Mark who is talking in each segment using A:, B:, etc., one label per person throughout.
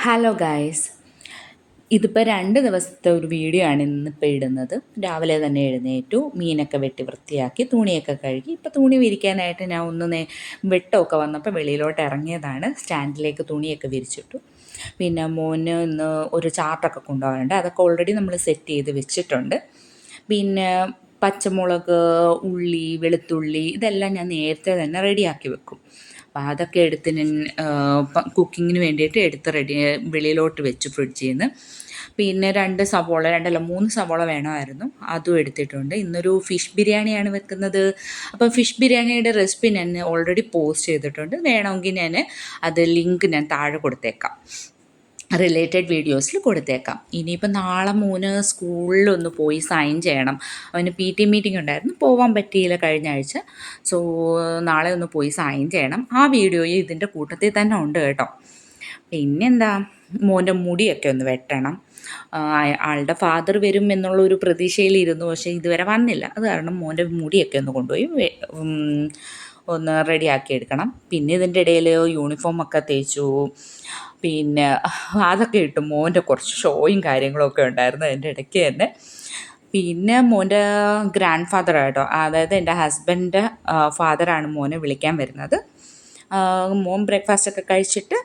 A: Hello guys, ഇതിപ്പോൾ 2 ദിവസത്തെ ഒരു വീഡിയോ ആണ് ഇന്നിപ്പോൾ ഇടുന്നത്. രാവിലെ തന്നെ എഴുന്നേറ്റു, മീനൊക്കെ വെട്ടി വൃത്തിയാക്കി, തുണിയൊക്കെ കഴുകി. ഇപ്പോൾ തുണി വിരിക്കാനായിട്ട് ഞാൻ വെട്ടമൊക്കെ വന്നപ്പോൾ വെളിയിലോട്ട് ഇറങ്ങിയതാണ്. സ്റ്റാൻഡിലേക്ക് തുണിയൊക്കെ വിരിച്ചിട്ടു. പിന്നെ മോന് ഇന്ന് ഒരു ചാർട്ടൊക്കെ കൊണ്ടുപോകാനുണ്ട്, അതൊക്കെ ഓൾറെഡി നമ്മൾ സെറ്റ് ചെയ്ത് വെച്ചിട്ടുണ്ട്. പിന്നെ പച്ചമുളക്, ഉള്ളി, വെളുത്തുള്ളി ഇതെല്ലാം ഞാൻ നേരത്തെ തന്നെ റെഡിയാക്കി വെക്കും. അപ്പോൾ അതൊക്കെ എടുത്ത് ഞാൻ കുക്കിങ്ങിന് വേണ്ടിയിട്ട് വെളിയിലോട്ട് വെച്ചു ഫ്രിഡ്ജിൽ നിന്ന്. പിന്നെ 3 സവോള വേണമായിരുന്നു, അതും എടുത്തിട്ടുണ്ട്. ഇന്നൊരു ഫിഷ് ബിരിയാണിയാണ് വെക്കുന്നത്. അപ്പം ഫിഷ് ബിരിയാണിയുടെ റെസിപ്പി ഞാൻ ഓൾറെഡി പോസ്റ്റ് ചെയ്തിട്ടുണ്ട്. വേണമെങ്കിൽ ഞാൻ ലിങ്ക് ഞാൻ താഴെ കൊടുത്തേക്കാം, റിലേറ്റഡ് വീഡിയോസിൽ കൊടുത്തേക്കാം. ഇനിയിപ്പോൾ നാളെ മോന് സ്കൂളിലൊന്ന് പോയി സൈൻ ചെയ്യണം. അവന് PT മീറ്റിംഗ് ഉണ്ടായിരുന്നു, പോകാൻ പറ്റിയില്ല കഴിഞ്ഞ ആഴ്ച. സോ നാളെ ഒന്ന് പോയി സൈൻ ചെയ്യണം. ആ വീഡിയോയും ഇതിൻ്റെ കൂട്ടത്തിൽ തന്നെ ഉണ്ട് കേട്ടോ. പിന്നെന്താ, മോൻ്റെ മുടിയൊക്കെ ഒന്ന് വെട്ടണം. ആളുടെ ഫാദർ വരും എന്നുള്ളൊരു പ്രതീക്ഷയിലിരുന്നു, പക്ഷേ ഇതുവരെ വന്നില്ല. അത് കാരണം മോൻ്റെ മുടിയൊക്കെ ഒന്ന് കൊണ്ടുപോയി ഒന്ന് റെഡിയാക്കി എടുക്കണം. പിന്നെ ഇതിൻ്റെ ഇടയിൽ യൂണിഫോമൊക്കെ തേച്ചു. പിന്നെ അതൊക്കെ ഇട്ടു. മോൻ്റെ കുറച്ച് ഷോയും കാര്യങ്ങളൊക്കെ ഉണ്ടായിരുന്നു അതിൻ്റെ ഇടയ്ക്ക് തന്നെ. പിന്നെ മോൻ്റെ ഗ്രാൻഡ് ഫാദർ കേട്ടോ, അതായത് എൻ്റെ ഹസ്ബൻഡിൻ്റെ ഫാദറാണ് മോനെ വിളിക്കാൻ വരുന്നത്. മോൻ ബ്രേക്ക്ഫാസ്റ്റൊക്കെ കഴിച്ചിട്ട്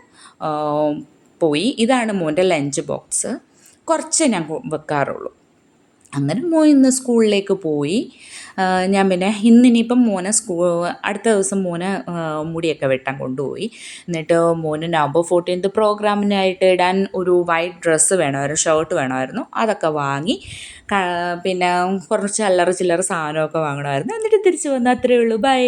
A: പോയി. ഇതാണ് മോൻ്റെ ലഞ്ച് ബോക്സ്. കുറച്ച് ഞാൻ വെക്കാറുള്ളൂ. അങ്ങനെ മോൻ ഇന്ന് സ്കൂളിലേക്ക് പോയി. ഞാൻ പിന്നെ ഇന്നിനിയിപ്പം അടുത്ത ദിവസം മോനെ മുടിയൊക്കെ വെട്ടാൻ കൊണ്ടുപോയി. എന്നിട്ട് മോന് നവംബർ 14th പ്രോഗ്രാമിനായിട്ട് ഇടാൻ ഒരു വൈറ്റ് ഡ്രസ്സ് വേണമായിരുന്നു, ഷർട്ട് വേണമായിരുന്നു. അതൊക്കെ വാങ്ങി. പിന്നെ കുറച്ച് അല്ലറ ചില്ലറ സാധനമൊക്കെ വാങ്ങണമായിരുന്നു. എന്നിട്ട് തിരിച്ച് വന്ന് അത്രയേ ഉള്ളൂ. ബൈ.